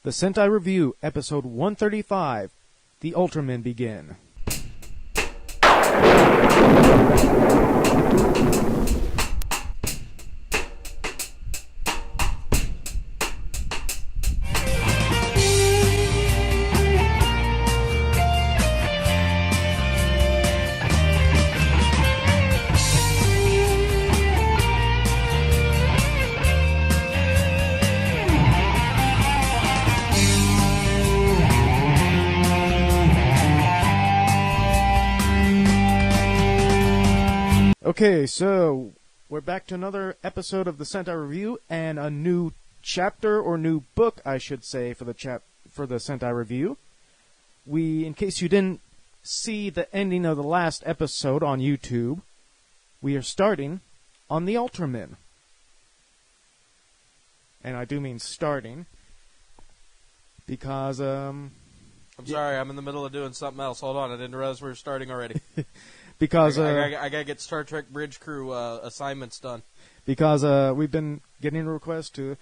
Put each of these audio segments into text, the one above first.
The Sentai Review, Episode 135, The Ultramen Begin. Okay, so we're back to another episode of the Sentai Review and a new chapter or new book, I should say, for the Sentai Review. In case you didn't see the ending of the last episode on YouTube, we are starting on the Ultramen. And I do mean starting because I'm sorry, I'm in the middle of doing something else. Hold on, I didn't realize we were starting already. Because I gotta get Star Trek Bridge Crew assignments done. Because we've been getting requests to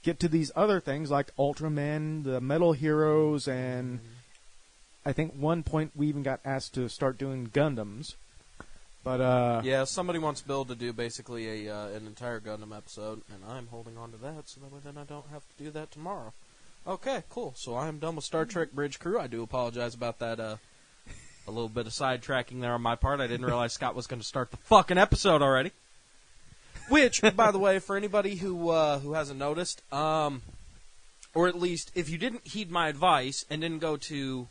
get to these other things like Ultraman, the Metal Heroes, and I think one point we even got asked to start doing Gundams. But yeah, somebody wants Bill to do basically an entire Gundam episode, and I'm holding on to that so that way then I don't have to do that tomorrow. Okay, cool. So I am done with Star Trek Bridge Crew. I do apologize about that. A little bit of sidetracking there on my part. I didn't realize Scott was going to start the fucking episode already. Which, by the way, for anybody who hasn't noticed, or at least if you didn't heed my advice and didn't go to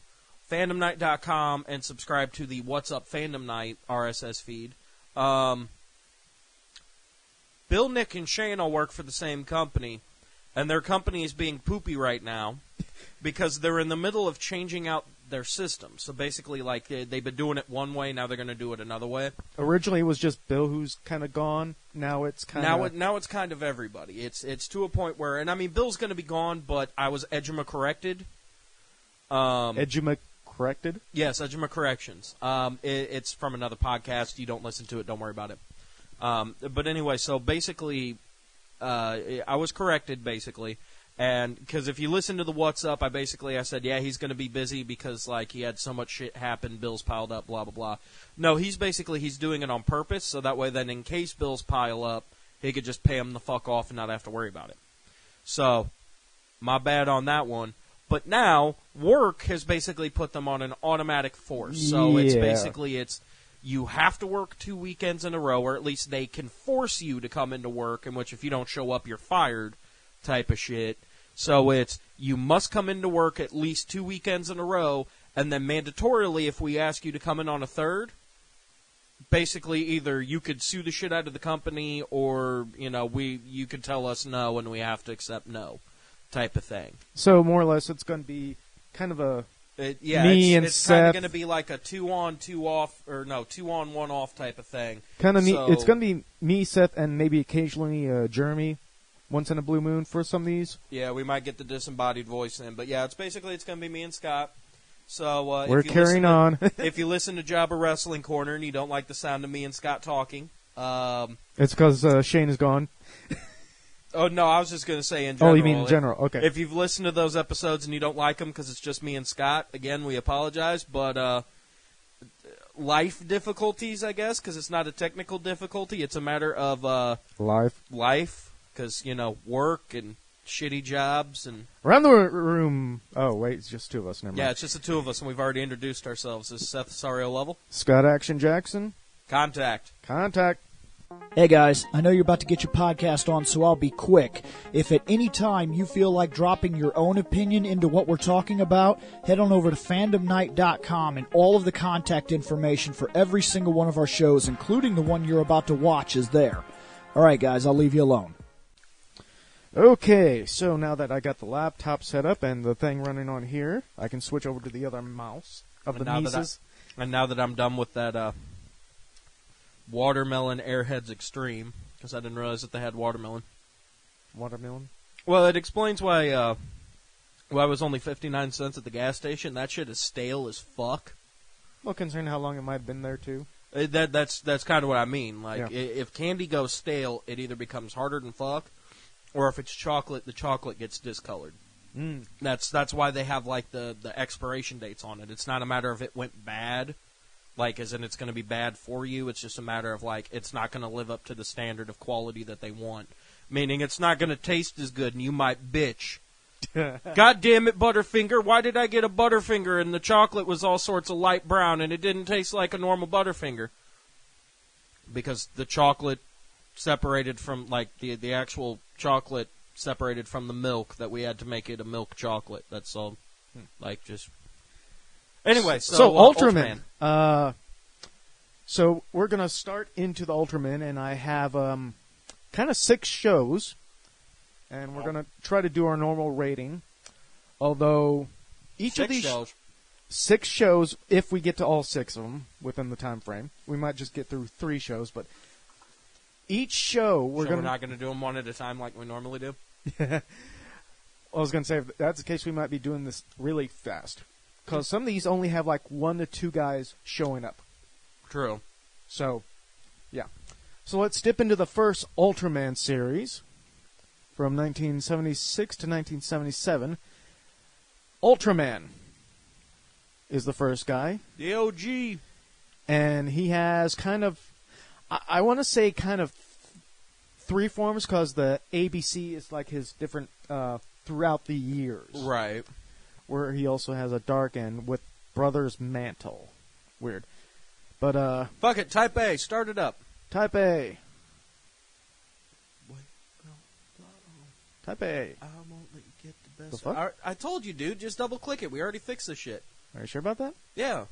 fandomnight.com and subscribe to the What's Up Fandom Night RSS feed, Bill, Nick, and Shane all work for the same company, and their company is being poopy right now because they're in the middle of changing out their system. So basically, like, they've been doing it one way, now they're going to do it another way. Originally, it was just Bill who's kind of gone. Now it's kind of... Now it's kind of everybody. It's to a point where... And, I mean, Bill's going to be gone, but I was eduma-corrected. Eduma-corrected? Yes, eduma corrections. It's from another podcast. You don't listen to it. Don't worry about it. But anyway, so basically, I was corrected, basically. And because if you listen to the What's Up, I said, yeah, he's going to be busy because, like, he had so much shit happen, bills piled up, blah, blah, blah. No, he's doing it on purpose, so that way then in case bills pile up, he could just pay them the fuck off and not have to worry about it. So, my bad on that one. But now, work has basically put them on an automatic force. So it's you have to work 2 weekends in a row, or at least they can force you to come into work, in which if you don't show up, you're fired type of shit. So it's, you must come into work at least 2 weekends in a row, and then mandatorily, if we ask you to come in on a third, basically either you could sue the shit out of the company, or, you could tell us no, and we have to accept no, type of thing. So more or less, it's going to be kind of a it's kind of going to be like a 2 on, 2 off, or no, 2 on, 1 off type of thing. Kind of it's going to be me, Seth, and maybe occasionally Jeremy. Once in a blue moon for some of these. Yeah, we might get the disembodied voice in. But yeah, it's going to be me and Scott. So we're carrying on. If you listen to Jabba Wrestling Corner and you don't like the sound of me and Scott talking. It's because Shane is gone. Oh, no, I was just going to say in general. Oh, you mean in general, okay. If you've listened to those episodes and you don't like them because it's just me and Scott, again, we apologize. But life difficulties, I guess, because it's not a technical difficulty. It's a matter of life. Because, work and shitty jobs and... Around the room... Oh, wait, it's just 2 of us. Never mind. Yeah, it's just the 2 of us, and we've already introduced ourselves. This is Seth Sario Level. Scott Action Jackson. Contact. Hey guys, I know you're about to get your podcast on, so I'll be quick. If at any time you feel like dropping your own opinion into what we're talking about, head on over to fandomnight.com, and all of the contact information for every single one of our shows, including the one you're about to watch, is there. Alright guys, I'll leave you alone. Okay, so now that I got the laptop set up and the thing running on here, I can switch over to the other mouse of the Mises. And now that I'm done with that Watermelon Airheads Extreme, because I didn't realize that they had watermelon. Watermelon? Well, it explains why it was only 59 cents at the gas station. That shit is stale as fuck. Well, considering how long it might have been there, too. That's kind of what I mean. Like, yeah. If candy goes stale, it either becomes harder than fuck, or if it's chocolate, the chocolate gets discolored. That's why they have like the expiration dates on it. It's not a matter of it went bad, like as in it's going to be bad for you. It's just a matter of like it's not going to live up to the standard of quality that they want. Meaning it's not going to taste as good, and you might bitch. God damn it, Butterfinger! Why did I get a Butterfinger and the chocolate was all sorts of light brown and it didn't taste like a normal Butterfinger? Because the chocolate separated from like the actual chocolate separated from the milk that we had to make it a milk chocolate. That's all. Like just. Anyway, so Ultraman. So we're gonna start into the Ultraman, and I have kind of 6 shows, and we're gonna try to do our normal rating. Although each of these 6 shows, if we get to all 6 of them within the time frame, we might just get through 3 shows, but. Each show, we're not going to do them one at a time like we normally do? I was going to say, if that's the case, we might be doing this really fast. Because some of these only have like 1 to 2 guys showing up. True. So, yeah. So let's dip into the first Ultraman series from 1976 to 1977. Ultraman is the first guy. The OG. And he has kind of... I want to say kind of 3 forms because the ABC is like his different throughout the years. Right. Where he also has a dark end with Brother's Mantle. Weird. But, fuck it, Type A, start it up. Type A. Type A. I won't let you get the best. The fuck? I told you, dude, just double click it. We already fixed this shit. Are you sure about that? Yeah.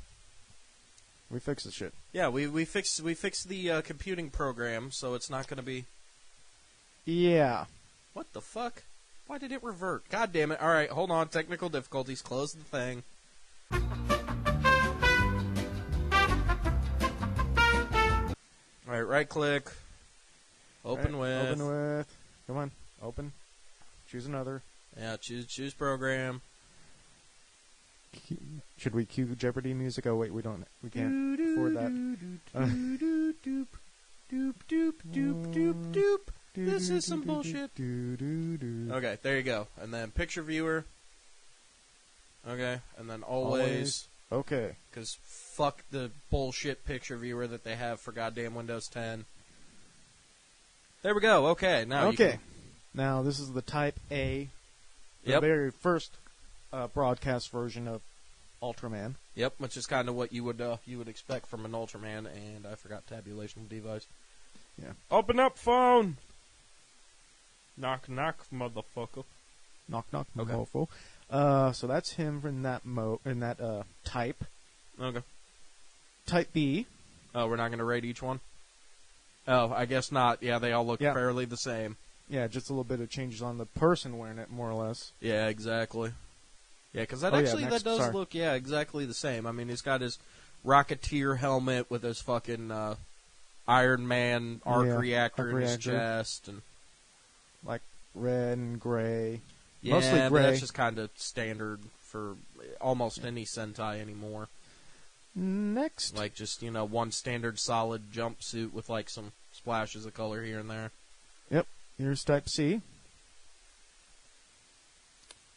We fixed the shit. Yeah, we fixed the computing program, so it's not going to be... Yeah. What the fuck? Why did it revert? God damn it. Alright, hold on. Technical difficulties. Close the thing. Alright, right click. Open with. Open with. Come on. Open. Choose another. Yeah, choose program. Should we cue Jeopardy music? Oh wait, we don't. We can't afford that. This is some bullshit. Okay, there you go. And then picture viewer. Okay, and then always. Okay. Because fuck the bullshit picture viewer that they have for goddamn Windows 10. There we go. Okay, now. Okay. Now this is the Type A. The very first broadcast version of Ultraman. Yep, which is kind of what you would expect from an Ultraman, and I forgot tabulation device. Yeah. Open up phone. Knock knock, motherfucker. Knock knock, okay. mofo. So that's him in that type. Okay. Type B. Oh, we're not going to rate each one. Oh, I guess not. Yeah, they all look fairly the same. Yeah, just a little bit of changes on the person wearing it, more or less. Yeah, exactly. Yeah, because that that does look, exactly the same. I mean, he's got his Rocketeer helmet with his fucking Iron Man arc reactor in his chest. And like red and gray. Yeah, mostly gray. But that's just kind of standard for almost any Sentai anymore. Next. Like just, one standard solid jumpsuit with like some splashes of color here and there. Yep. Here's Type C.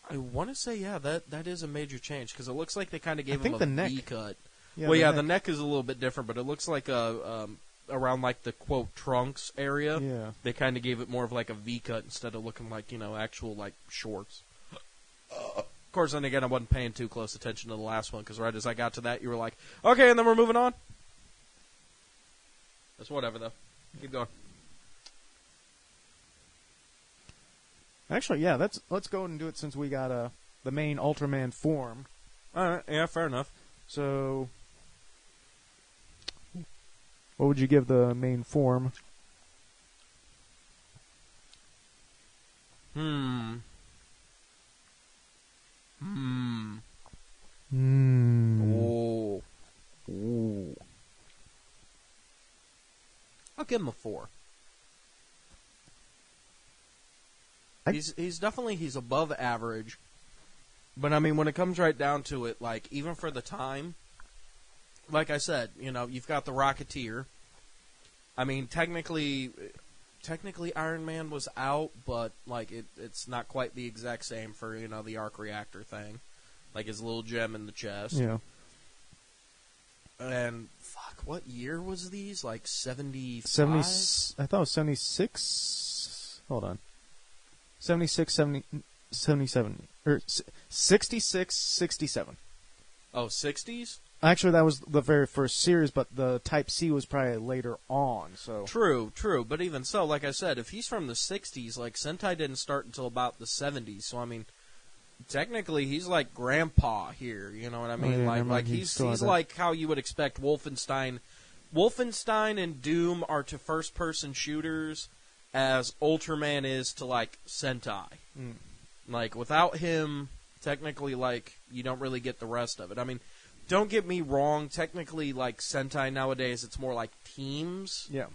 I want to say, that is a major change, because it looks like they kind of gave him the a neck. V-cut. Yeah, the neck is a little bit different, but it looks like around like the, quote, trunks area, they kind of gave it more of like a V-cut instead of looking like, actual like shorts. Of course, then again, I wasn't paying too close attention to the last one, because right as I got to that, you were like, okay, and then we're moving on? That's whatever, though. Keep going. Actually, let's go and do it since we got the main Ultraman form. All right, yeah, fair enough. So, what would you give the main form? Oh. Ooh. I'll give him a 4. He's definitely above average, but I mean when it comes right down to it, like even for the time, like I said, you've got the Rocketeer. I mean technically, technically Iron Man was out, but like it's not quite the exact same for the arc reactor thing, like his little gem in the chest. Yeah. And fuck, what year was these? Like 75? 70. I thought it was 76. Hold on. 76, 70, 77 or 66, 67. Oh, 60s? Actually, that was the very first series, but the Type C was probably later on. So True. But even so, like I said, if he's from the 60s, like Sentai didn't start until about the 70s. So I mean, technically he's like grandpa here. You know what I mean? Like he's like how you would expect Wolfenstein. Wolfenstein and Doom are to first-person shooters as Ultraman is to like Sentai. Mm. Like without him, technically, like you don't really get the rest of it. I mean. Don't get me wrong, technically, like, Sentai nowadays, it's more like teams. yeah.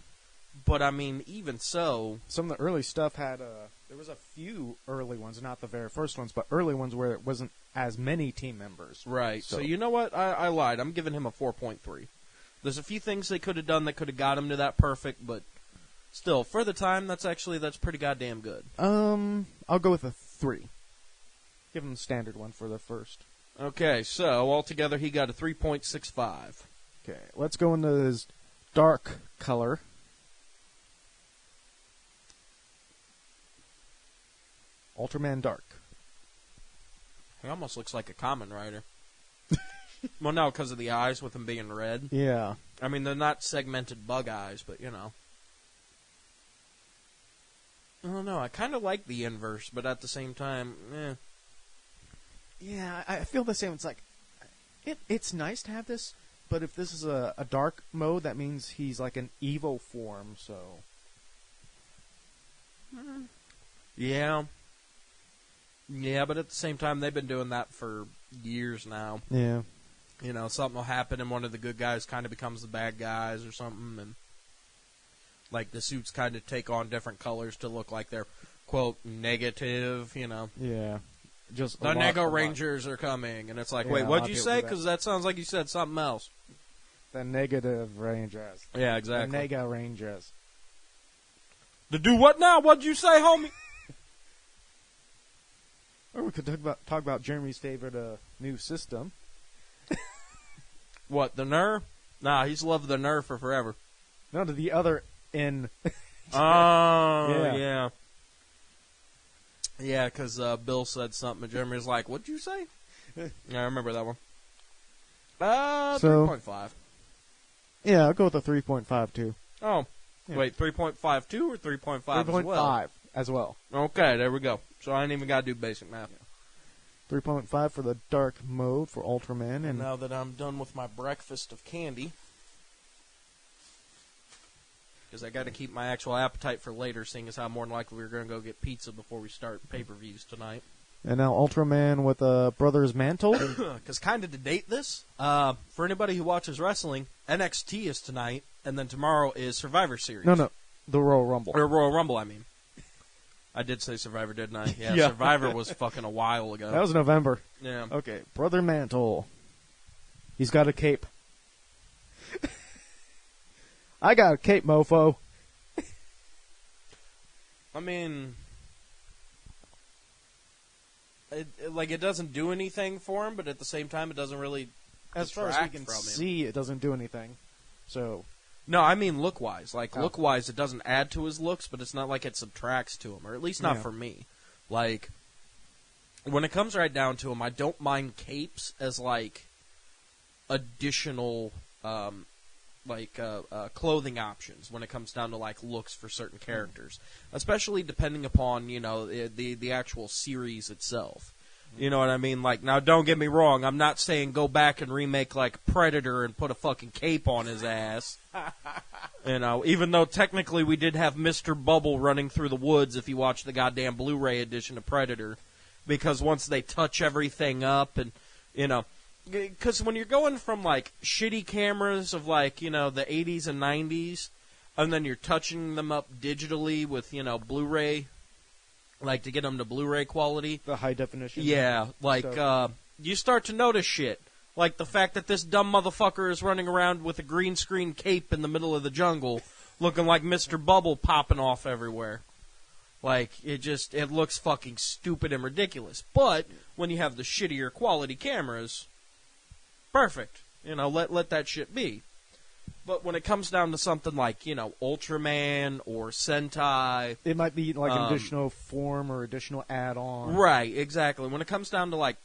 But, I mean, even so... Some of the early stuff had, there was a few early ones, not the very first ones, but early ones where it wasn't as many team members. Right. So you know what? I lied. I'm giving him a 4.3. There's a few things they could have done that could have got him to that perfect, but still, for the time, that's pretty goddamn good. I'll go with a 3. Give him the standard one for the first. Okay, so altogether he got a 3.65. Okay, let's go into his dark color. Ultraman Dark. He almost looks like a Kamen Rider. Well, no, because of the eyes with them being red. Yeah. I mean, they're not segmented bug eyes, but, I don't know. I kind of like the inverse, but at the same time, Yeah, I feel the same. It's like, it's nice to have this, but if this is a dark mode, that means he's like an Evo form, so... Yeah. Yeah, but at the same time, they've been doing that for years now. Yeah. Something will happen and one of the good guys kind of becomes the bad guys or something, and like the suits kind of take on different colors to look like they're, quote, negative, Yeah. Just the Nego Rangers are coming, and it's like, wait, what'd you say? Because that sounds like you said something else. The negative Rangers. Yeah, exactly. The Nego Rangers. To do what now? What'd you say, homie? Or we could talk about Jeremy's favorite new system. What, the Nerf? Nah, he's loved the Nerf for forever. No, to the other end. Oh, yeah. Yeah, because Bill said something, and Jeremy was like, what'd you say? Yeah, I remember that one. 3.5. Yeah, I'll go with a 3.5, too. Oh. Yeah. Wait, 3.52 or 3.5 as well? 3.5 as well. Okay, there we go. So I ain't even got to do basic math. 3.5 for the dark mode for Ultraman. And now that I'm done with my breakfast of candy, because I got to keep my actual appetite for later, seeing as how more than likely we're going to go get pizza before we start pay-per-views tonight. And now Ultraman with Brother's Mantle. Because kind of to date this, for anybody who watches wrestling, NXT is tonight, and then tomorrow is Survivor Series. No, the Royal Rumble. Or Royal Rumble, I mean. I did say Survivor, didn't I? Yeah, Yeah. Survivor was fucking a while ago. That was November. Yeah. Okay, Brother Mantle. He's got a cape. I got a cape, mofo. I mean, it doesn't do anything for him, but at the same time, it doesn't really As far as we can from him. see, it doesn't do anything. So, No, I mean look-wise. Oh. Look-wise, it doesn't add to his looks, but it's not like it subtracts to him, or at least not Yeah. for me. Like, when it comes right down to him, I don't mind capes as, additional, clothing options when it comes down to, looks for certain characters. Especially depending upon, the actual series itself. You know what I mean? Now, don't get me wrong. I'm not saying go back and remake, Predator and put a fucking cape on his ass. Even though technically we did have Mr. Bubble running through the woods if you watch the goddamn Blu-ray edition of Predator. Because once they touch everything up and, because when you're going from, shitty cameras of, the 80s and 90s, and then you're touching them up digitally with, Blu-ray, to get them to Blu-ray quality. the high definition. Yeah, you start to notice shit. Like the fact that this dumb motherfucker is running around with a green screen cape in the middle of the jungle looking like Mr. Bubble popping off everywhere. Like, it looks fucking stupid and ridiculous. But when you have the shittier quality cameras, perfect. Let that shit be. But when it comes down to something like, Ultraman or Sentai... It might be like an additional form or additional add-on. Right, exactly. When it comes down to, like,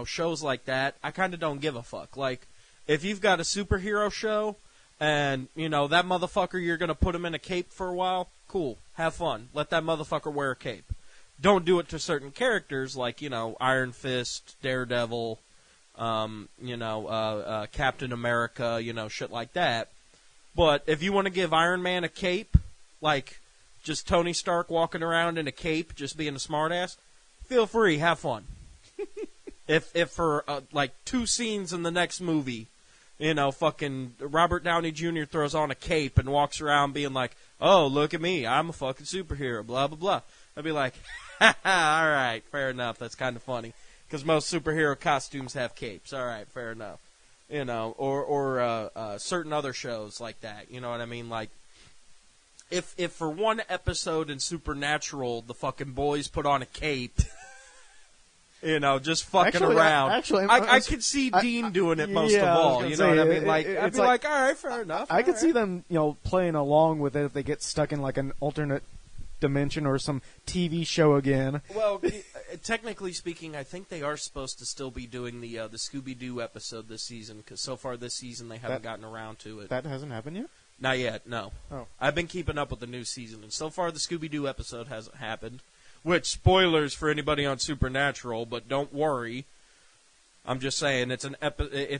shows like that, I kind of don't give a fuck. Like, if you've got a superhero show and, that motherfucker, you're going to put him in a cape for a while, cool. Have fun. Let that motherfucker wear a cape. Don't do it to certain characters like, Iron Fist, Daredevil, Captain America, shit like that. But if you want to give Iron Man a cape, like just Tony Stark walking around in a cape, just being a smartass, feel free, have fun. If for like 2 scenes in the next movie, fucking Robert Downey Jr. throws on a cape and walks around being like, "Oh, look at me, I'm a fucking superhero," blah blah blah. I'd be like, all right, fair enough. That's kind of funny because most superhero costumes have capes. All right, fair enough. Or certain other shows like that. You know what I mean? Like, if for one episode in Supernatural, the fucking boys put on a cape, just fucking around. I could see Dean doing it most of all. You know what I mean? Like, I'd be like, all right, fair enough. I could see them, playing along with it if they get stuck in like an alternate dimension or some TV show again. Well, technically speaking, I think they are supposed to still be doing the Scooby-Doo episode this season, because so far this season they haven't gotten around to it. That hasn't happened yet? Not yet, no. Oh. I've been keeping up with the new season, and so far the Scooby-Doo episode hasn't happened, which, spoilers for anybody on Supernatural, but don't worry. I'm just saying, it's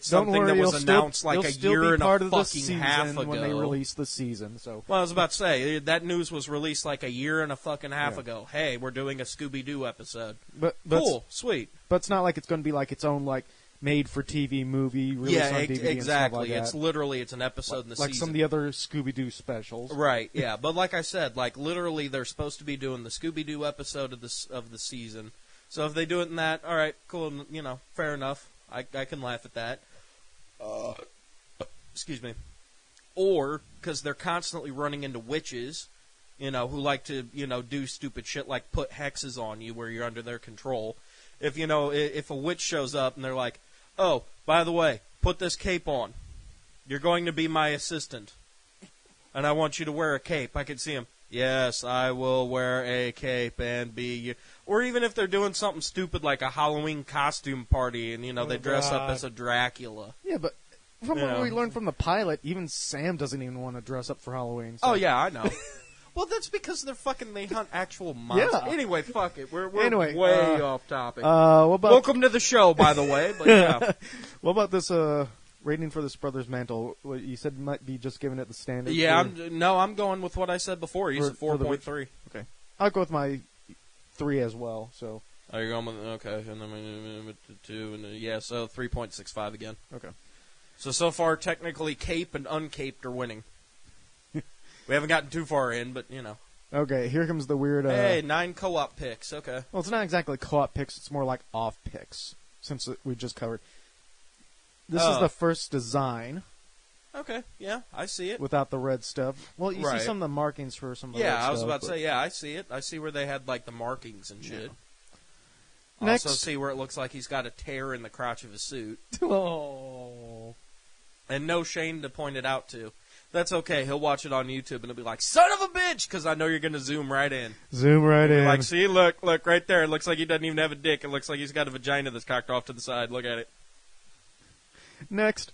something that was announced like a year and a fucking half ago. When they released the season, so. Well, I was about to say, that news was released like a year and a fucking half ago. Hey, we're doing a Scooby-Doo episode. But cool, sweet. But it's not like it's going to be like its own, like, made-for-TV movie released on DVD exactly. and stuff like that. It's an episode in the season. Like some of the other Scooby-Doo specials. Right, yeah. But like I said, like, literally they're supposed to be doing the Scooby-Doo episode of the season. So if they do it in that, all right, cool, fair enough. I can laugh at that. Excuse me. Or, because they're constantly running into witches, who like to, do stupid shit like put hexes on you where you're under their control. If a witch shows up and they're like, "Oh, by the way, put this cape on. You're going to be my assistant. And I want you to wear a cape." I could see him. "Yes, I will wear a cape and be you." Or even if they're doing something stupid like a Halloween costume party and, they dress up as a Dracula. Yeah, but from what we learned from the pilot, even Sam doesn't even want to dress up for Halloween. So. Oh, yeah, I know. Well, that's because they hunt actual monsters. Yeah. Anyway, fuck it. We're way off topic. Welcome to the show, by the way. But yeah. What about this rating for this Brothers Mantle? You said you might be just giving it the standard. Yeah, I'm going with what I said before. You said 4.3. Okay. I'll go with my 3 as well. So. Oh, you're going with, okay. And then 2, and yeah, so 3.65 again. Okay. So far, technically, cape and uncaped are winning. We haven't gotten too far in, but, Okay, here comes the weird... Hey, 9 co-op picks, okay. Well, it's not exactly co-op picks, it's more like off picks, since we just covered. This is the first design. Okay, yeah, I see it. Without the red stuff. Well, you see some of the markings for some of the red stuff. Yeah, I was about to say, I see it. I see where they had, like, the markings and shit. Yeah. Next. Also see where it looks like he's got a tear in the crotch of his suit. Oh. And no shame to point it out to. That's okay. He'll watch it on YouTube and he'll be like, "Son of a bitch!" Because I know you're going to zoom right in. Zoom right in. Like, see, look, right there. It looks like he doesn't even have a dick. It looks like he's got a vagina that's cocked off to the side. Look at it. Next.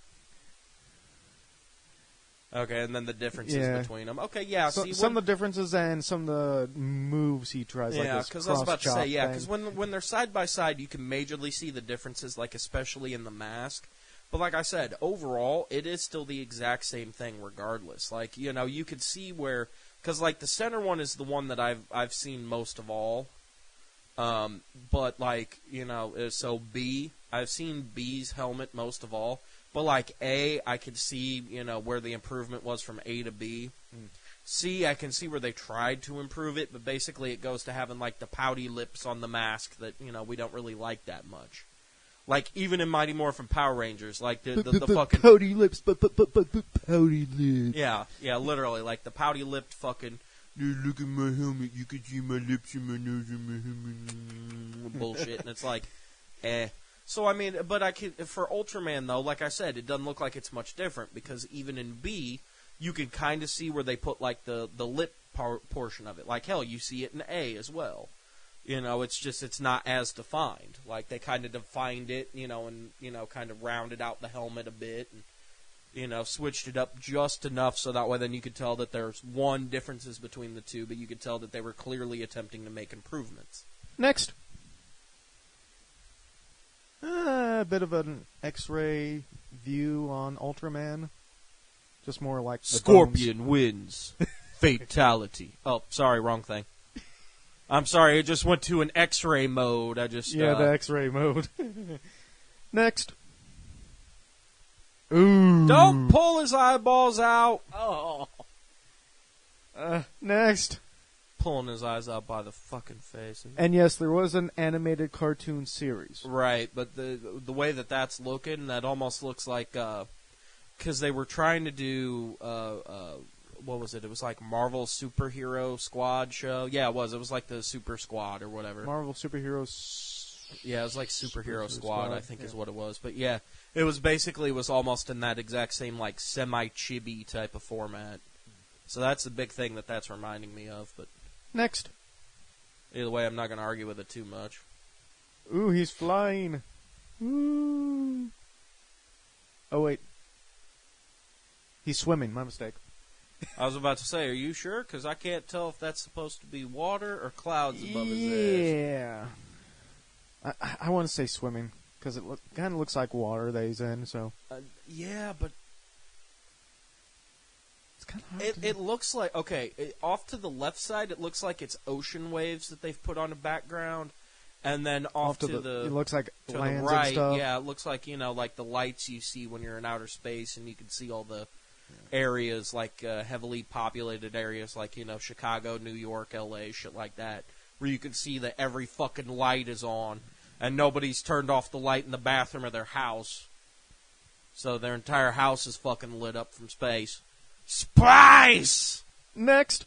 Okay, and then the differences between them. Okay, yeah. So, some of the differences and some of the moves he tries. Yeah, because I was about to say, because when they're side by side, you can majorly see the differences, like especially in the mask. But like I said, overall, it is still the exact same thing regardless. Like, you could see where... Because, like, the center one is the one that I've seen most of all. But, like, so B, I've seen B's helmet most of all. But, like, A, I could see, where the improvement was from A to B. C, I can see where they tried to improve it, but basically it goes to having, like, the pouty lips on the mask that, we don't really like that much. Like, even in Mighty Morphin Power Rangers, like, the fucking... pouty lips, pouty lips. Yeah, literally, like, the pouty-lipped fucking... Dude, look at my helmet, you can see my lips and my nose and my helmet. Bullshit, and it's like, eh. So, I mean, but for Ultraman, though, like I said, it doesn't look like it's much different, because even in B, you can kind of see where they put, like, the lip portion of it. Like, hell, you see it in A as well. You know, it's just, it's not as defined. Like, they kind of defined it, you know, and, you know, kind of rounded out the helmet a bit, and, you know, switched it up just enough so that way then you could tell that there's differences between the two, but you could tell that they were clearly attempting to make improvements. Next. A bit of an X-ray view on Ultraman. Just more like the Scorpion wins. Fatality. Oh, sorry, wrong thing. I'm sorry, it just went to an X-ray mode. Yeah, the X-ray mode. Next. Ooh. Don't pull his eyeballs out. Oh. Next. Pulling his eyes out by the fucking face. And yes, there was an animated cartoon series. Right, but the way that's looking, that almost looks like, because they were trying to do, what was it? It was like Marvel Superhero Squad show. Yeah, it was. It was like the Super Squad or whatever. Marvel Superheroes. Yeah, it was like Superhero Squad, I think is what it was. But yeah, it was almost in that exact same like semi-chibi type of format. So that's the big thing that's reminding me of. But next. Either way, I'm not going to argue with it too much. Ooh, he's flying. Ooh. Oh, wait. He's swimming. My mistake. I was about to say, are you sure? Because I can't tell if that's supposed to be water or clouds above his ass. Yeah. I want to say swimming, because it kind of looks like water that he's in, so... yeah, but... It's kind of hard It looks like... Okay, off to the left side, it looks like it's ocean waves that they've put on a background, and then off to the... It looks like to lands the right, and stuff. Yeah, it looks like, you know, like the lights you see when you're in outer space, and you can see all the... areas like heavily populated areas like, you know, Chicago, New York, LA, shit like that, where you can see that every fucking light is on and nobody's turned off the light in the bathroom of their house, so their entire house is fucking lit up from space. Spice! Next.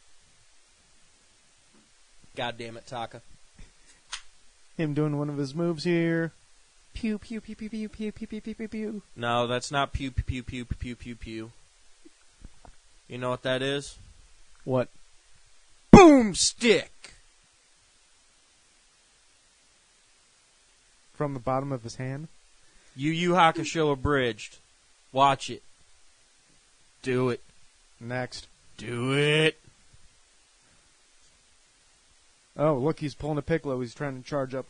God damn it, Taka. Him doing one of his moves here. Pew pew pew pew pew pew pew pew pew pew pew. No, that's not pew pew pew pew pew pew pew. You know what that is? What? Boomstick! From the bottom of his hand? Yu Yu Hakusho abridged. Watch it. Do it. Next. Do it. Oh, look, he's pulling a Piccolo. He's trying to charge up.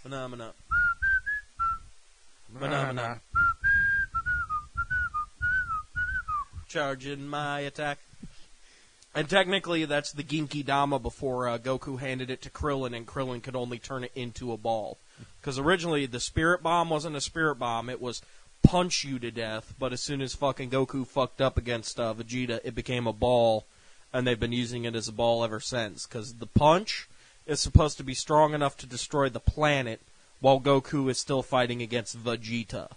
Phenomena. Charging my attack. And technically, that's the Genki Dama before Goku handed it to Krillin, and Krillin could only turn it into a ball. Because originally, the Spirit Bomb wasn't a Spirit Bomb, it was punch you to death, but as soon as fucking Goku fucked up against Vegeta, it became a ball, and they've been using it as a ball ever since. Because the punch is supposed to be strong enough to destroy the planet, while Goku is still fighting against Vegeta.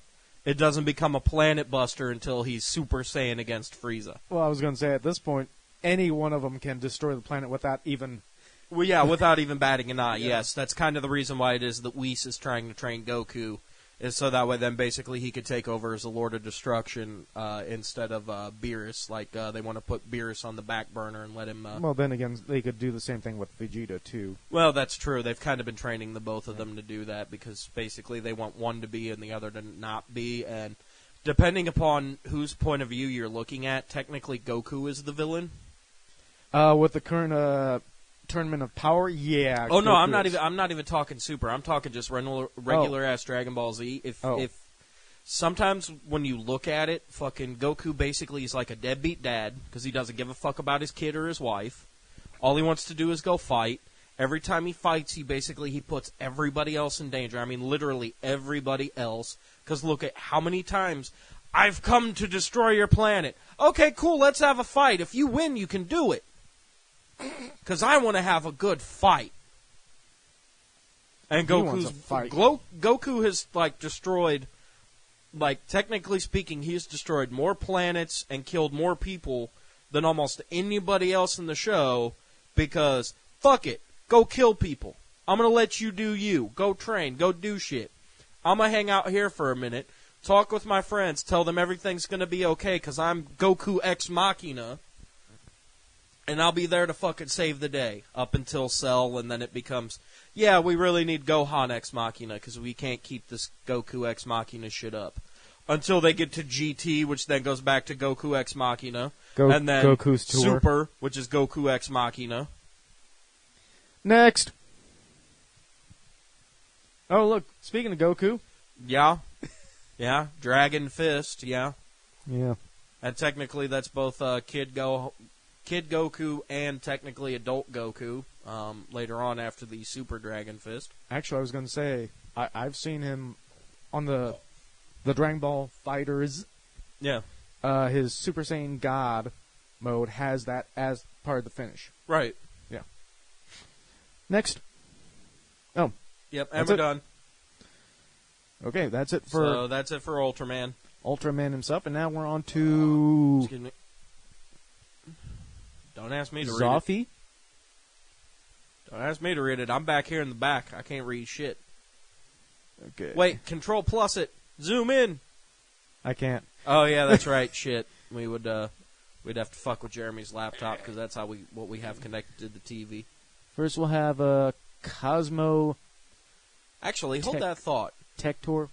It doesn't become a planet buster until he's Super Saiyan against Frieza. Well, I was going to say, at this point, any one of them can destroy the planet without even... Well, yeah, without even batting an eye, yes. That's kind of the reason why it is that Whis is trying to train Goku, is so that way then basically he could take over as a Lord of Destruction instead of Beerus. Like, they want to put Beerus on the back burner and let him... Well, then again, they could do the same thing with Vegeta, too. Well, that's true. They've kind of been training the both of them to do that, because basically they want one to be and the other to not be, and depending upon whose point of view you're looking at, technically Goku is the villain. With the current Tournament of Power, yeah. Oh no, I'm not even talking Super. I'm talking just regular ass Dragon Ball Z. If sometimes when you look at it, fucking Goku basically is like a deadbeat dad because he doesn't give a fuck about his kid or his wife. All he wants to do is go fight. Every time he fights, he puts everybody else in danger. I mean, literally everybody else. Because look at how many times I've come to destroy your planet. Okay, cool. Let's have a fight. If you win, you can do it. Because I want to have a good fight. And He wants a fight. Goku has, like, destroyed, like, technically speaking, he has destroyed more planets and killed more people than almost anybody else in the show because, fuck it, go kill people. I'm going to let you do you. Go train. Go do shit. I'm going to hang out here for a minute, talk with my friends, tell them everything's going to be okay because I'm Goku Ex Machina, and I'll be there to fucking save the day up until Cell, and then it becomes, yeah, we really need Gohan Ex Machina because we can't keep this Goku Ex Machina shit up. Until they get to GT, which then goes back to Goku Ex Machina. And then Goku's tour. Super, which is Goku Ex Machina. Next. Oh, look. Speaking of Goku. Yeah. Yeah. Dragon Fist, yeah. Yeah. And technically that's both Kid Goku and technically Adult Goku later on after the Super Dragon Fist. Actually, I was going to say, I've seen him on the Dragon Ball Fighters. Yeah. His Super Saiyan God mode has that as part of the finish. Right. Yeah. Next. Oh. Yep, and we're done. Okay, that's it for... So that's it for Ultraman. Ultraman himself, and now we're on to... Excuse me. Don't ask me to read it. Zoffy. Don't ask me to read it. I'm back here in the back. I can't read shit. Okay. Wait, Control Plus it. Zoom in. I can't. Oh yeah, that's right. Shit. We'd have to fuck with Jeremy's laptop because that's what we have connected to the TV. First, we'll have Cosmo Actually, hold that thought. Tech Tour.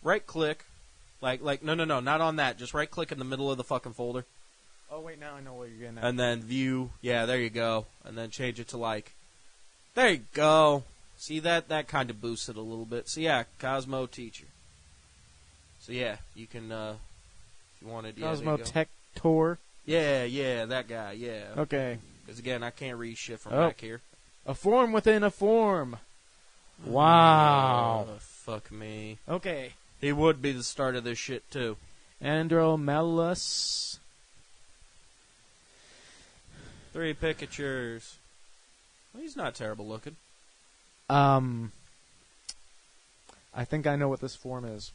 Right click, no, not on that. Just right click in the middle of the fucking folder. Oh wait, now I know what you're getting at. And then view. Yeah, there you go. And then change it to like. There you go. See that kind of boosts it a little bit. So yeah, Cosmo Teacher. So yeah, you can if you wanted. Yeah, Cosmo there you go. Tech Tour. Yeah, that guy. Yeah. Okay. Because again, I can't read shit from back here. A form within a form. Wow. Oh, fuck me. Okay. He would be the start of this shit too. Andromalus. 3 Pikachus. Well, he's not terrible looking. I think I know what this form is.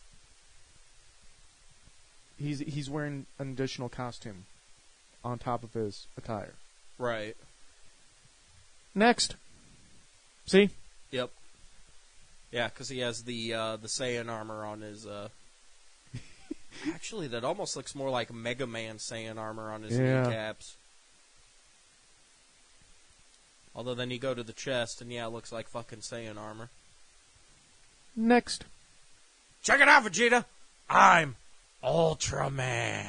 He's wearing an additional costume on top of his attire. Right. Next. See? Yep. Yeah, because he has the Saiyan armor on his. Actually, that almost looks more like Mega Man Saiyan armor on his kneecaps. Although then you go to the chest, and yeah, it looks like fucking Saiyan armor. Next. Check it out, Vegeta! I'm Ultraman!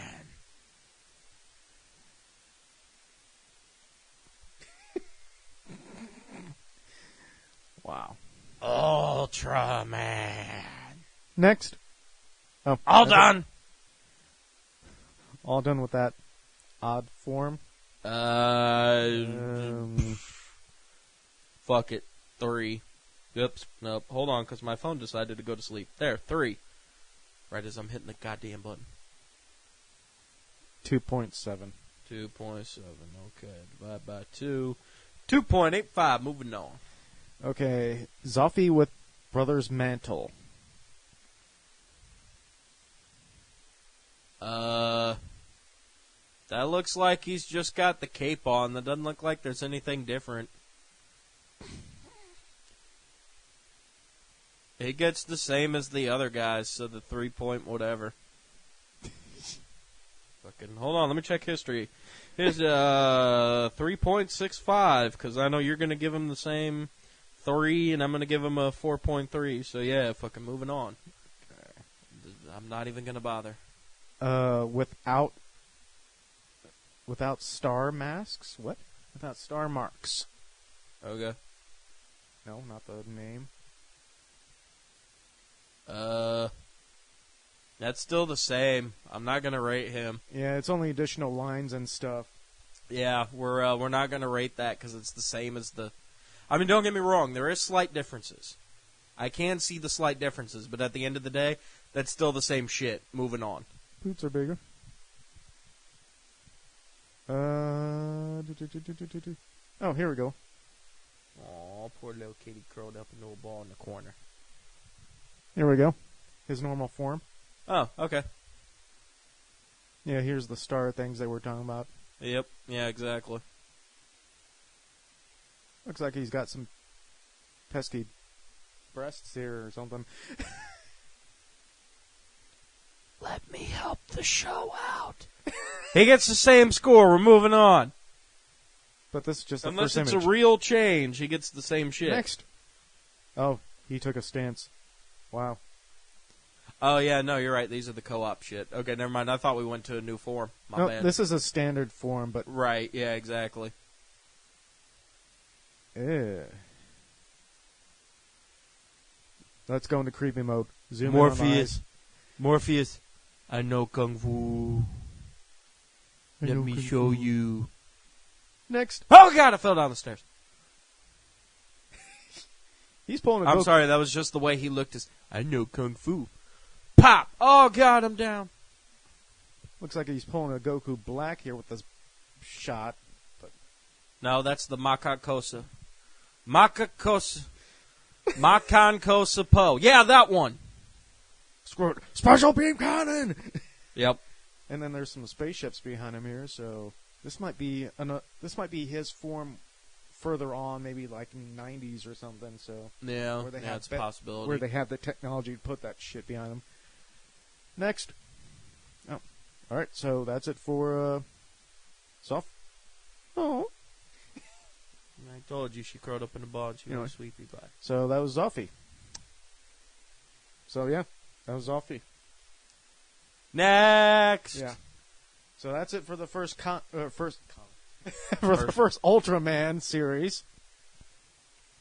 Wow. Ultraman! Next. Oh, All done! All done with that odd form. Fuck it. 3. Oops. Nope. Hold on, because my phone decided to go to sleep. There, 3. Right as I'm hitting the goddamn button. 2.7. 2.7. Okay. Divide by 2. 2.85. Moving on. Okay. Zoffy with Brother's Mantle. That looks like he's just got the cape on. That doesn't look like there's anything different. He gets the same as the other guys, so the 3 point whatever. Fucking hold on, let me check history. His 3.65, because I know you're gonna give him the same 3, and I'm gonna give him a 4.3. So yeah, fucking moving on. Okay. I'm not even gonna bother. Without star masks? What? Without star marks. Okay. No, not the name. That's still the same. I'm not gonna rate him. Yeah, it's only additional lines and stuff. Yeah, we're not gonna rate that because it's the same as the. I mean, don't get me wrong. There is slight differences. I can see the slight differences, but at the end of the day, that's still the same shit. Moving on. Boots are bigger. Oh, here we go. Aw, Oh, poor little kitty curled up into a ball in the corner. Here we go. His normal form. Oh, okay. Yeah, here's the star things they were talking about. Yep. Yeah, exactly. Looks like he's got some pesky breasts here or something. Let me help the show out. He gets the same score. We're moving on. But this is just the Unless first it's image. a real change, he gets the same shit. Next. Oh, he took a stance. Wow. Oh, yeah, no, you're right. These are the co-op shit. Okay, never mind. I thought we went to a new form. My bad. This is a standard form, but... Right, yeah, exactly. Yeah. Let's go into creepy mode. Zoom in on the eyes. Morpheus, I know Kung Fu. Let me show you. Next. Oh, God, I fell down the stairs. He's pulling a I'm Goku. sorry, that was just the way he looked. I know Kung Fu. Pop! Oh, God, I'm down. Looks like he's pulling a Goku Black here with this shot. But No, that's the Makakosa. Makakosa. Makankosa Po. Yeah, that one. Special beam cannon! Yep. And then there's some spaceships behind him here, so this might be his form further on, maybe like in the 90s or something. So Yeah, where they it's a possibility. where they have the technology to put that shit behind them. Next. Oh, all right. So that's it for soft. Oh. I told you she curled up in a ball and she was a sweepy pie. So that was Zoffy. So yeah, that was Zoffy. Next. Yeah. So that's it for the first the first Ultraman series.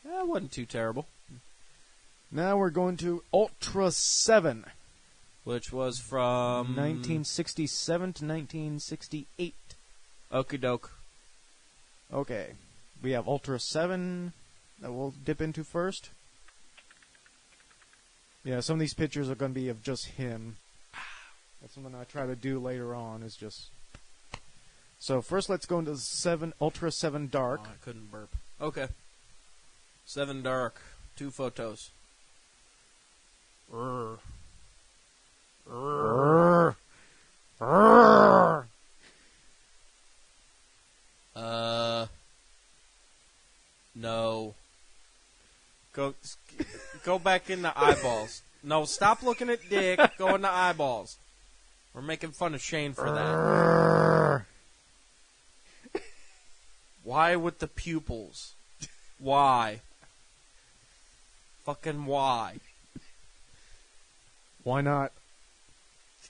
That wasn't too terrible. Now we're going to Ultra 7. Which was from 1967 to 1968. Okie doke. Okay. We have Ultra 7 that we'll dip into first. Yeah, some of these pictures are going to be of just him. That's something I try to do later on, is just... So first let's go into Ultra 7 Dark. Oh, I couldn't burp. Okay. 7 Dark. 2 photos. No. Go back in the eyeballs. No, stop looking at Dick. Go in the eyeballs. We're making fun of Shane for that. Why with the pupils? Why? Fucking why? Why not?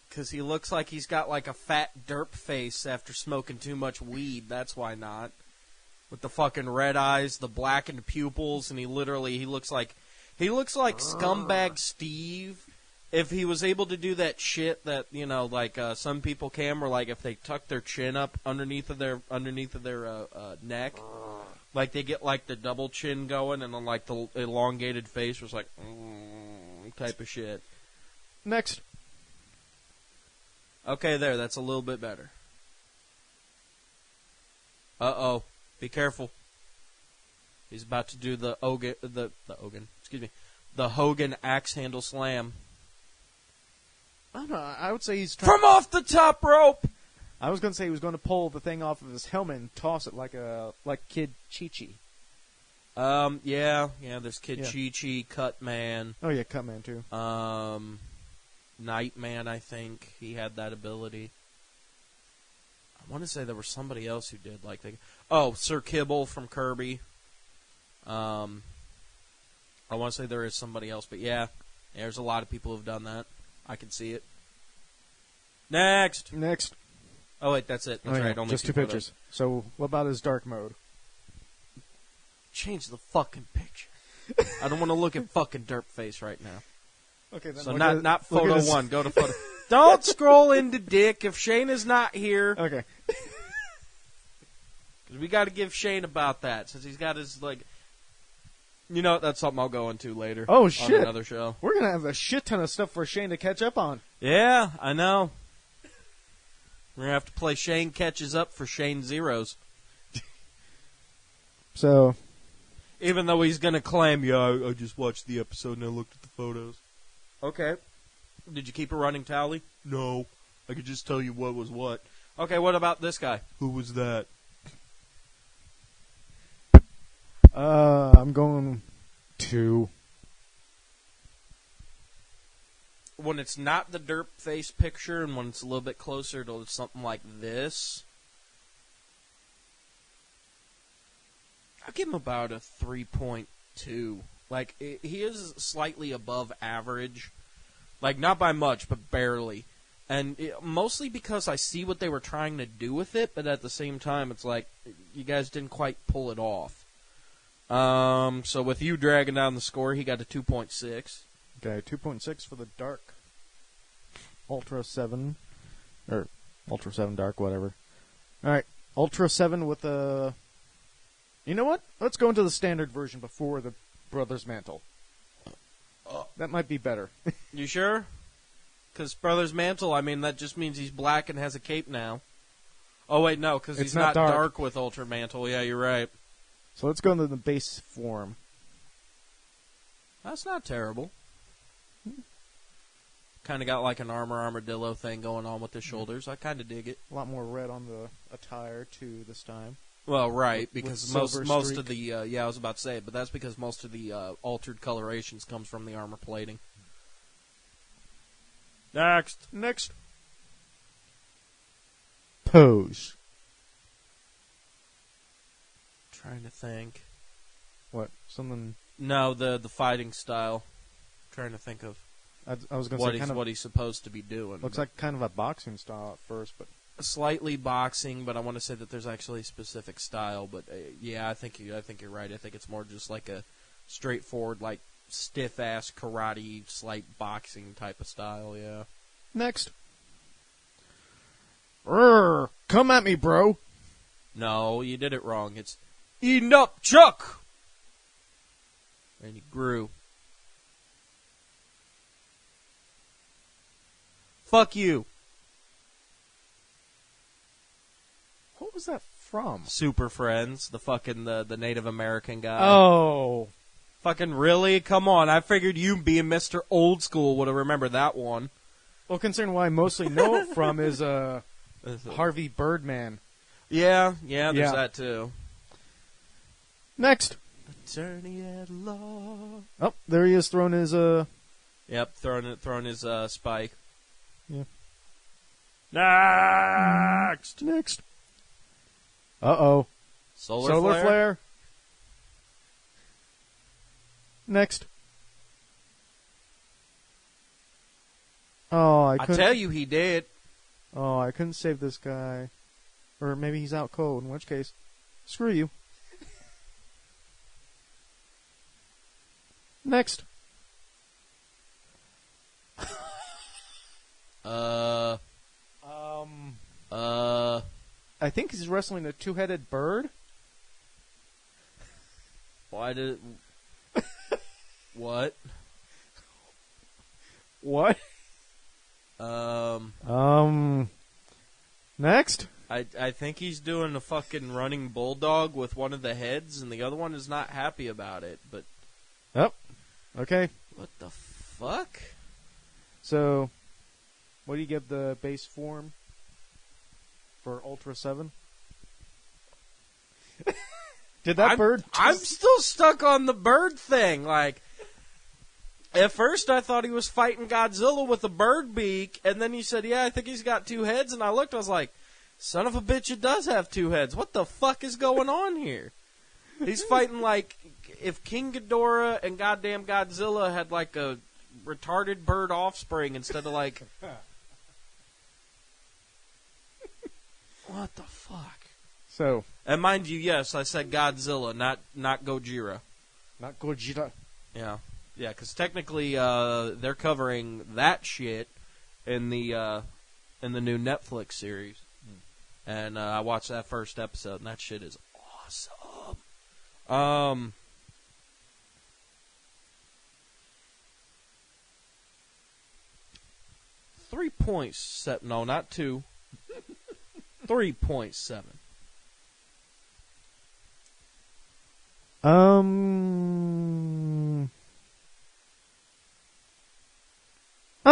Because he looks like he's got like a fat derp face after smoking too much weed. That's why not. With the fucking red eyes, the blackened pupils, and he looks like Scumbag Steve. If he was able to do that shit that, like some people can, where like if they tuck their chin up underneath of their neck, like they get like the double chin going, and then like the elongated face was like type of shit. Next. Okay, that's a little bit better. Uh-oh. Be careful. He's about to do the Hogan axe handle slam. I don't know. I would say he's trying From off the top rope! I was going to say he was going to pull the thing off of his helmet and toss it like Kid Chi-Chi. Yeah, there's Kid Chi-Chi, Cutman. Oh yeah, Cutman too. Nightman, I think. He had that ability. I want to say there was somebody else who did like Sir Kibble from Kirby. I want to say there is somebody else, but yeah, there's a lot of people who've done that. I can see it. Next. Oh wait, that's it. That's right. Only just 2 pictures. So what about his dark mode? Change the fucking picture. I don't want to look at fucking derp face right now. Okay, then so not photo 1. Go to photo. Don't scroll into Dick if Shane is not here. Okay. Because we got to give Shane about that since he's got his like. That's something I'll go into later. Oh shit! On another show. We're gonna have a shit ton of stuff for Shane to catch up on. Yeah, I know. We're gonna have to play Shane catches up for Shane zeros. So. Even though he's going to claim, yeah, I just watched the episode and I looked at the photos. Okay. Did you keep a running tally? No. I could just tell you what was what. Okay, what about this guy? Who was that? I'm going 2. When it's not the derp face picture and when it's a little bit closer to something like this, I'll give him about a 3.2. Like, he is slightly above average. Like, not by much, but barely. And mostly because I see what they were trying to do with it, but at the same time, it's like, you guys didn't quite pull it off. So with you dragging down the score, he got a 2.6. Okay, 2.6 for the Dark Ultra 7. Or Ultra 7 Dark, whatever. Alright, Ultra 7 with a... You know what? Let's go into the standard version before the Brother's Mantle. That might be better. You sure? Because Brother's Mantle, I mean, that just means he's black and has a cape now. Oh, wait, no, because he's not dark with Ultra Mantle. Yeah, you're right. So let's go into the base form. That's not terrible. Kind of got like an armadillo thing going on with his shoulders. I kind of dig it. A lot more red on the attire, too, this time. Well, right, because most streak. of the... yeah, I was about to say it, but that's because most of the altered colorations comes from the armor plating. Next. Pose. Trying to think. What? Something... No, the fighting style. Trying to think of I was going to say what he's supposed to be doing. Looks like kind of a boxing style at first, but... Slightly boxing, but I want to say that there's actually a specific style. But yeah, I think you're right. I think it's more just like a straightforward, like stiff-ass karate, slight boxing type of style, yeah. Next. Come at me, bro. No, you did it wrong. It's eating up Chuck! And he grew. Fuck you. What was that from? Super Friends, the Native American guy. Oh. Fucking really? Come on, I figured you being Mr. Old School would have remembered that one. Well, considering what I mostly know it from is Harvey Birdman. Yeah, there's that too. Next. Attorney at law. Oh, there he is throwing his Yep, throwing his spike. Yeah. Next. Uh-oh. Solar flare. Next. Oh, I tell you he did. Oh, I couldn't save this guy. Or maybe he's out cold, in which case, screw you. Next. I think he's wrestling a two-headed bird. Why did... What? What? Next? I think he's doing a fucking running bulldog with one of the heads, and the other one is not happy about it, but... Oh, okay. What the fuck? So, what do you give the base form for Ultra 7? Did that bird... I'm still stuck on the bird thing, like... At first, I thought he was fighting Godzilla with a bird beak, and then he said, yeah, I think he's got two heads, and I looked, I was like, son of a bitch, it does have two heads. What the fuck is going on here? He's fighting like if King Ghidorah and goddamn Godzilla had like a retarded bird offspring instead of like... What the fuck? So... And mind you, yes, I said Godzilla, not Gojira. Not Gojira. Yeah. Yeah, because technically they're covering that shit in the new Netflix series, and I watched that first episode, and that shit is awesome. 3.7. No, not 2. 3.7. I'll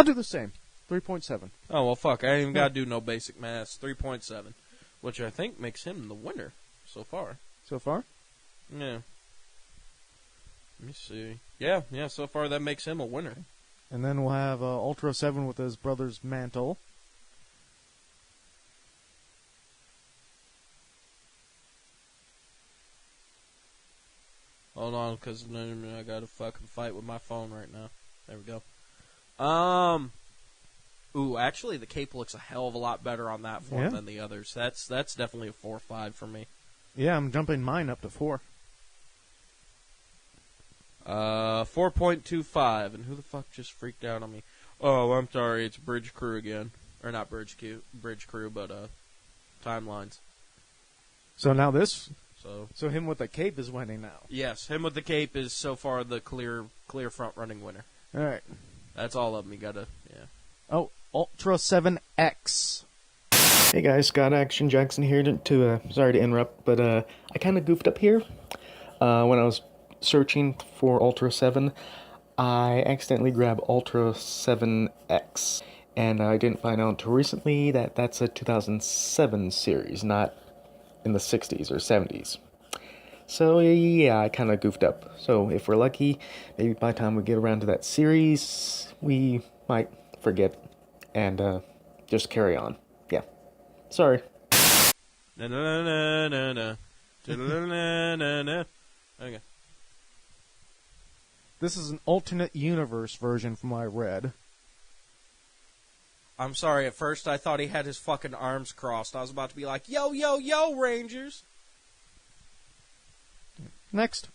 do the same. 3.7. Oh, well, fuck. I ain't even got to do no basic math. 3.7, which I think makes him the winner so far. So far? Yeah. Let me see. Yeah, so far that makes him a winner. And then we'll have Ultra 7 with his brother's mantle. Hold on, because I got to fucking fight with my phone right now. There we go. Ooh, actually, the cape looks a hell of a lot better on that form than the others. That's definitely a 4-5 for me. Yeah, I'm jumping mine up to 4. 4.25. And who the fuck just freaked out on me? Oh, I'm sorry. It's Bridge Crew again. Or not Bridge Crew, but Timelines. So now this... So him with the cape is winning now. Yes, him with the cape is so far the clear front-running winner. All right. That's all of them. You gotta, Oh, Ultra 7X. Hey guys, Scott Action Jackson here to sorry to interrupt, but I kind of goofed up here. When I was searching for Ultra 7, I accidentally grabbed Ultra 7X, and I didn't find out until recently that that's a 2007 series, not in the 60s or 70s. So yeah, I kind of goofed up. So if we're lucky, maybe by the time we get around to that series, we might forget and just carry on. Yeah. Sorry. Na na na na na na na na. Okay. This is an alternate universe version from what I read. I'm sorry, at first I thought he had his fucking arms crossed. I was about to be like, yo, yo, yo, Rangers! Next.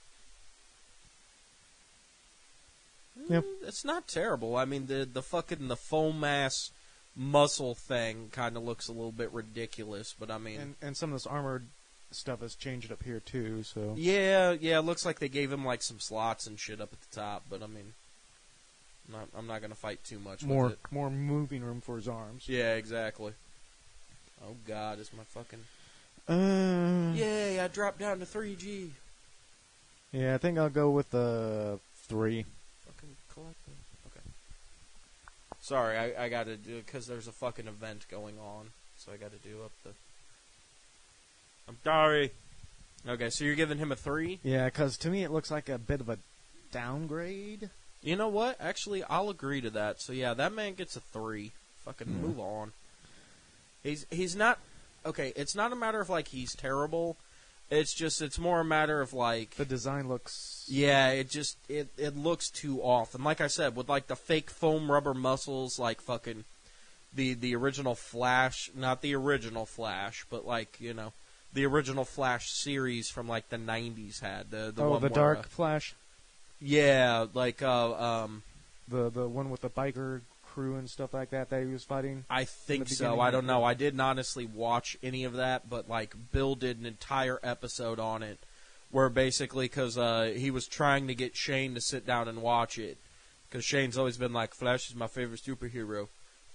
Yep. It's not terrible. I mean, the fucking the foam ass muscle thing kind of looks a little bit ridiculous, but I mean... And some of this armored stuff has changed up here too, so... Yeah, it looks like they gave him like some slots and shit up at the top, but I mean... I'm not going to fight too much with it. More moving room for his arms. Yeah, exactly. Oh god, is my fucking... Yay, I dropped down to 3G. Yeah, I think I'll go with the 3. Fucking collect them. Okay. Sorry, I got to do it because there's a fucking event going on, so I got to do up the... I'm sorry. Okay, so you're giving him a 3? Yeah, because to me it looks like a bit of a downgrade. You know what? Actually, I'll agree to that. So yeah, that man gets a 3. Fucking move on. He's not... Okay, it's not a matter of, like, he's terrible. It's more a matter of, like... The design looks... Yeah, it looks too off. And like I said, with, like, the fake foam rubber muscles, like, fucking... The original Flash... Not the original Flash, but, like, you know... The original Flash series from, like, the 90s had. The one Dark where, Flash? Yeah, like, The one with the biker crew and stuff like that he was fighting? I think so. I don't know. I didn't honestly watch any of that, but, like, Bill did an entire episode on it where basically, because he was trying to get Shane to sit down and watch it, because Shane's always been like, Flash is my favorite superhero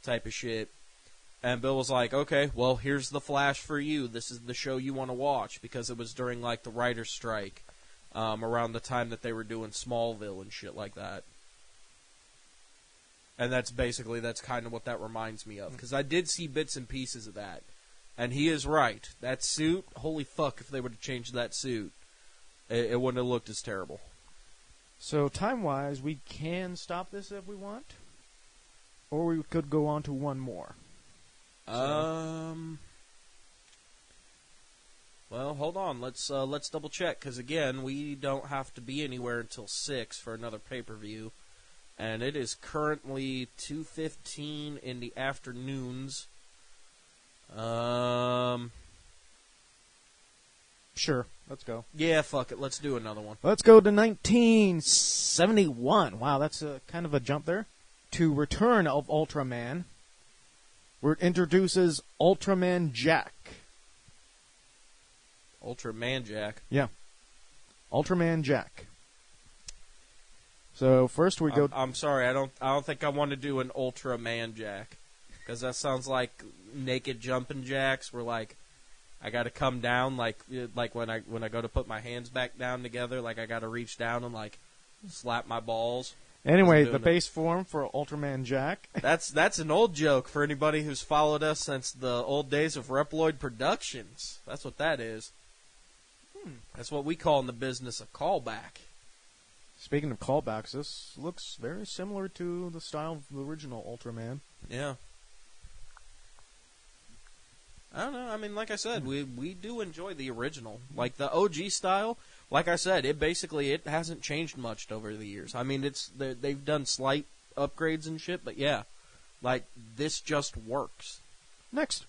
type of shit. And Bill was like, okay, well, here's the Flash for you. This is the show you want to watch, because it was during, like, the writer's strike, around the time that they were doing Smallville and shit like that. And that's kind of what that reminds me of. Because I did see bits and pieces of that. And he is right. That suit, holy fuck, if they would have changed that suit, it wouldn't have looked as terrible. So, time-wise, we can stop this if we want? Or we could go on to one more. Well, hold on. Let's double check, because again, we don't have to be anywhere until 6 for another pay-per-view, and it is currently 2:15 in the afternoons. Sure, let's go. Yeah, fuck it. Let's do another one. Let's go to 1971. Wow, that's kind of a jump there. To Return of Ultraman, where it introduces Ultraman Jack. Ultraman Jack. Yeah. Ultraman Jack. So first we go... I'm sorry, I don't think I want to do an Ultraman Jack. Because that sounds like naked jumping jacks were like... I got to come down like when I go to put my hands back down together, like I got to reach down and like slap my balls. Anyway, the base form for Ultraman Jack. That's an old joke for anybody who's followed us since the old days of Reploid Productions. That's what that is. That's what we call in the business a callback. Speaking of callbacks, this looks very similar to the style of the original Ultraman. Yeah. I don't know. I mean, like I said, we do enjoy the original. Like the OG style, like I said, it hasn't changed much over the years. I mean, they've done slight upgrades and shit, but yeah. Like, this just works. Next.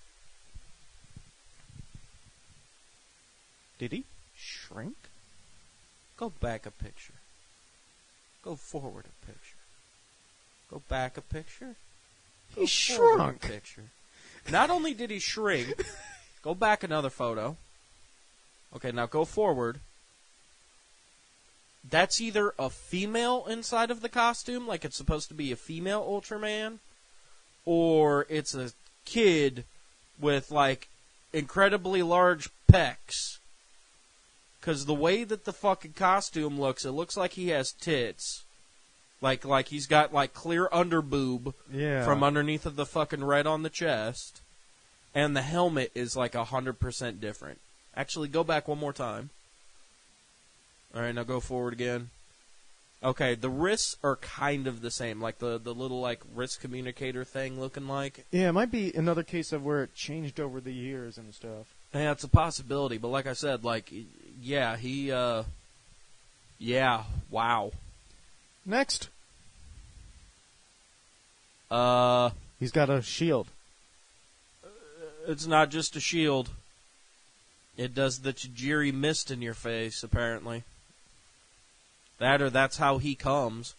Did he shrink? Go back a picture. Go forward a picture. Go back a picture. He shrunk. A picture. Not only did he shrink, go back another photo. Okay, now go forward. That's either a female inside of the costume, like it's supposed to be a female Ultraman, or it's a kid with, like, incredibly large pecs. Because the way that the fucking costume looks, it looks like he has tits. Like he's got, like, clear underboob from underneath of the fucking red on the chest. And the helmet is, like, 100% different. Actually, go back one more time. Alright, now go forward again. Okay, the wrists are kind of the same. Like, the little, like, wrist communicator thing looking like. Yeah, it might be another case of where it changed over the years and stuff. Yeah, it's a possibility. But like I said, like, yeah, yeah, wow. Next. He's got a shield. It's not just a shield. It does the Tajiri mist in your face, apparently. That's how he comes.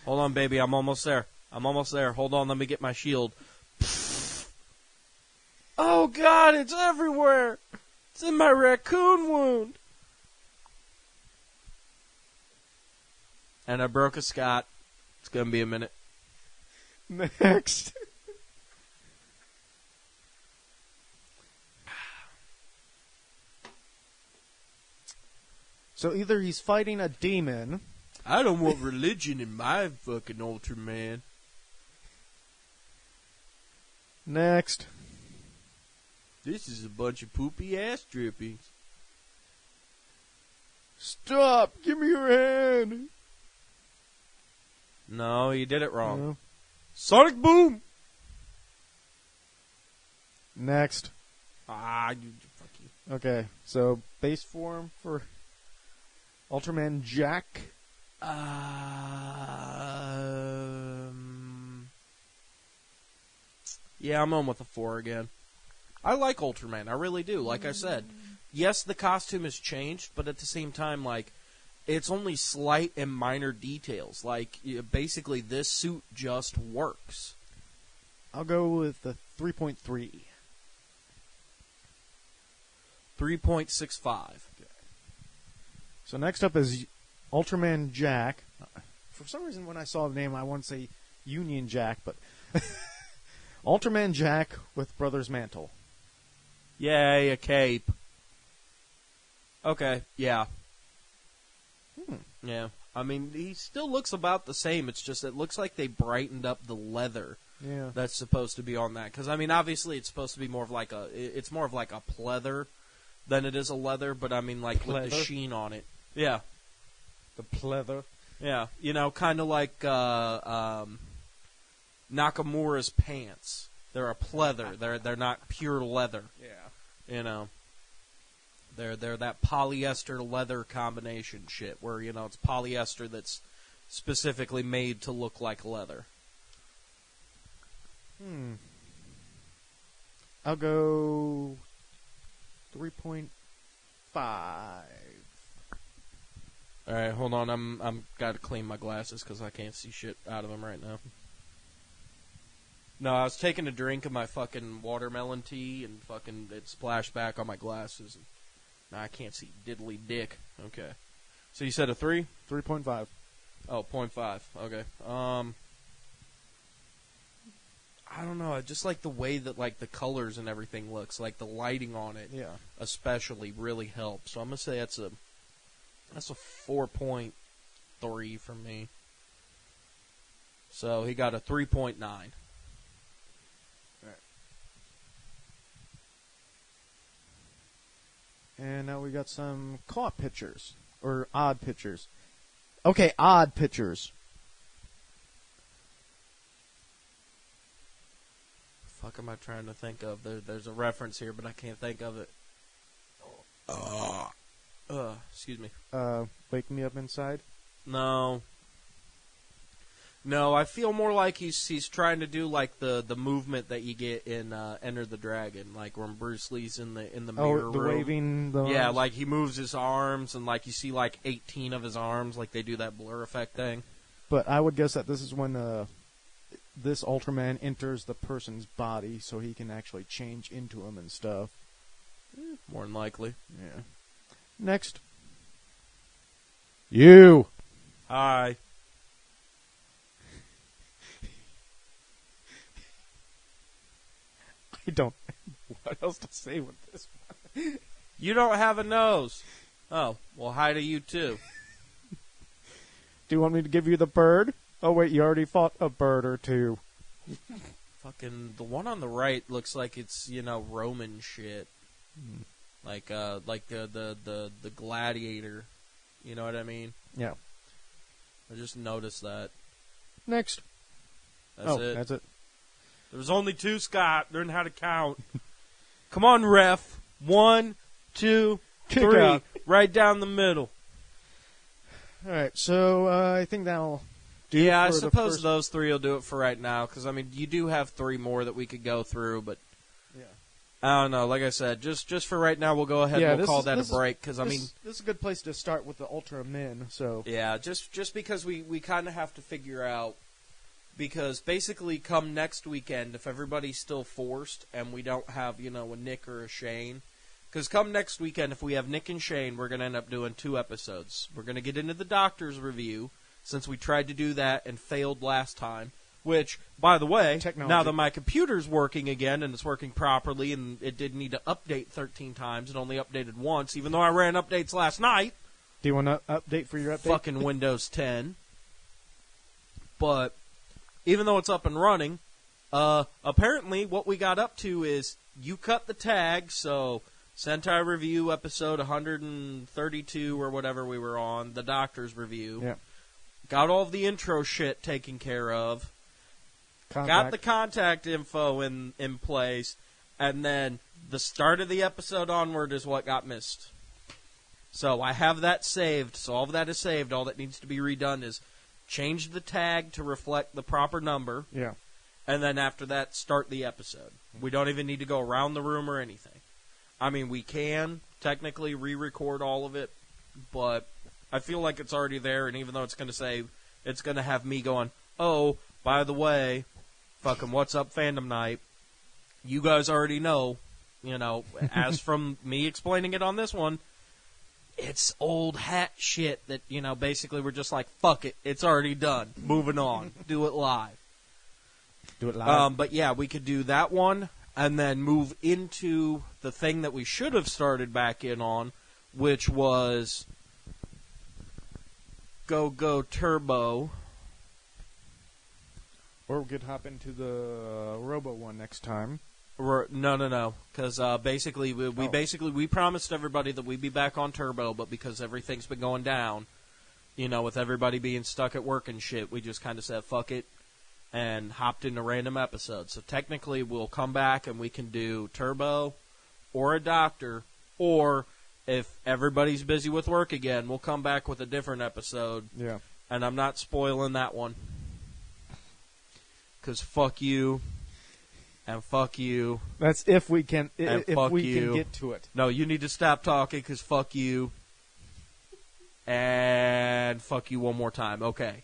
Hold on, baby, I'm almost there. Hold on, let me get my shield. Oh, God, it's everywhere. It's in my raccoon wound. And I broke a Scott. It's going to be a minute. Next. So either he's fighting a demon. I don't want religion in my fucking Ultraman. Next. This is a bunch of poopy ass drippings. Stop! Give me your hand! No, you did it wrong. No. Sonic Boom! Next. Fuck you. Okay, so base form for Ultraman Jack. Yeah, I'm on with a 4 again. I like Ultraman, I really do. Like I said, yes, the costume has changed, but at the same time, like, it's only slight and minor details. Like, basically, this suit just works. I'll go with the 3.3. 3.65. Okay. So next up is Ultraman Jack. For some reason, when I saw the name, I want to say Union Jack, but Ultraman Jack with Brother's Mantle. Yay, a cape. Okay, yeah. Yeah. I mean, he still looks about the same. It's just, it looks like they brightened up the leather that's supposed to be on that. Because, I mean, obviously it's supposed to be more of like it's more of like a pleather than it is a leather, but I mean, like, with the sheen on it. Yeah. The pleather. Yeah. You know, kind of like Nakamura's pants. They're a pleather. They're not pure leather. Yeah. You know. They're that polyester leather combination shit where, you know, it's polyester that's specifically made to look like leather. I'll go 3.5. All right, hold on. I'm got to clean my glasses because I can't see shit out of them right now. No, I was taking a drink of my fucking watermelon tea and fucking it splashed back on my glasses. Now I can't see diddly dick. Okay. So you said a 3? 3.5. Oh, 0.5. Okay. I don't know. I just like the way that like the colors and everything looks. Like the lighting on it, Yeah. especially, really helps. So I'm gonna say that's a 4.3 from me. So he got a 3.9. And now we got some caught pictures. Or odd pictures. Okay, odd pictures. Fuck am I trying to think of? There's a reference here, but I can't think of it. Excuse me. Wake me up inside? No, I feel more like he's trying to do like the movement that you get in Enter the Dragon, like when Bruce Lee's in the mirror the room. waving the Yeah, arms? like he moves his arms and like you see like 18 of his arms, like they do that blur effect thing. But I would guess that this is when this Ultraman enters the person's body, so he can actually change into him and stuff. More than likely. Yeah. Next. You. Hi. I don't know what else to say with this one. You don't have a nose. Oh, well, hi to you too. Do you want me to give you the bird? Oh wait, you already fought a bird or two. Fucking the one on the right looks like it's Roman shit, like the gladiator. You know what I mean? Yeah. I just noticed that. Next. That's it. That's it. There's only two, Scott. Learn how to count. Come on, ref. 1, 2, Kick 3. out. Right down the middle. All right, so I think that'll do. Yeah, it I for the suppose first... those three will do it for right now. Because you do have 3 more that we could go through, but Yeah. I don't know. Like I said, just for right now, we'll go ahead and we'll call that a break. Because this is a good place to start with the Ultramen. So yeah, just because we kind of have to figure out. Because basically, come next weekend, if everybody's still forced and we don't have, a Nick or a Shane, because come next weekend, if we have Nick and Shane, we're going to end up doing 2 episodes. We're going to get into the Doctor's review, since we tried to do that and failed last time, which, by the way, Technology. now that my computer's working again and it's working properly and it didn't need to update 13 times, it only updated once, even though I ran updates last night. do you want to update for your update? Fucking Windows 10. But even though it's up and running, apparently what we got up to is you cut the tag, so Sentai Review episode 132 or whatever we were on, the Doctor's Review. Yeah. Got all of the intro shit taken care of. Got the contact info in place, and then the start of the episode onward is what got missed. So I have that saved, so all of that is saved. All that needs to be redone is change the tag to reflect the proper number, Yeah. and then after that, start the episode. We don't even need to go around the room or anything. I mean, we can technically re-record all of it, but I feel like it's already there, and even though it's going to have me going, oh, by the way, fucking what's up Fandom Night, you guys already know, as from me explaining it on this one, it's old hat shit that, basically we're just like, fuck it, it's already done. Moving on. Do it live. Do it live. But yeah, we could do that one and then move into the thing that we should have started back in on, which was Go Turbo. Or we could hop into the Robo one next time. No. Because basically, we promised everybody that we'd be back on Turbo, but because everything's been going down, with everybody being stuck at work and shit, we just kind of said fuck it and hopped into random episodes. So technically, we'll come back and we can do Turbo or a Doctor, or if everybody's busy with work again, we'll come back with a different episode. Yeah. And I'm not spoiling that one. Because fuck you. And fuck you. That's if we can. And if fuck we you. can get to it. No, you need to stop talking because fuck you. And fuck you one more time. Okay.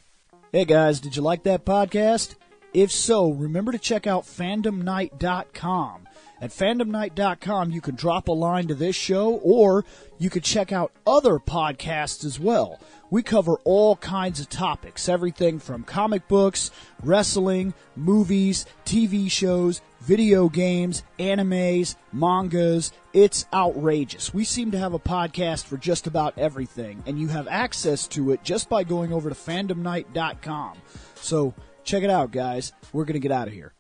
Hey guys, did you like that podcast? If so, remember to check out fandomnight.com. At fandomnight.com, you can drop a line to this show, or you could check out other podcasts as well. We cover all kinds of topics, everything from comic books, wrestling, movies, TV shows, video games, animes, mangas. It's outrageous. We seem to have a podcast for just about everything, and you have access to it just by going over to fandomnight.com. So check it out, guys. We're going to get out of here.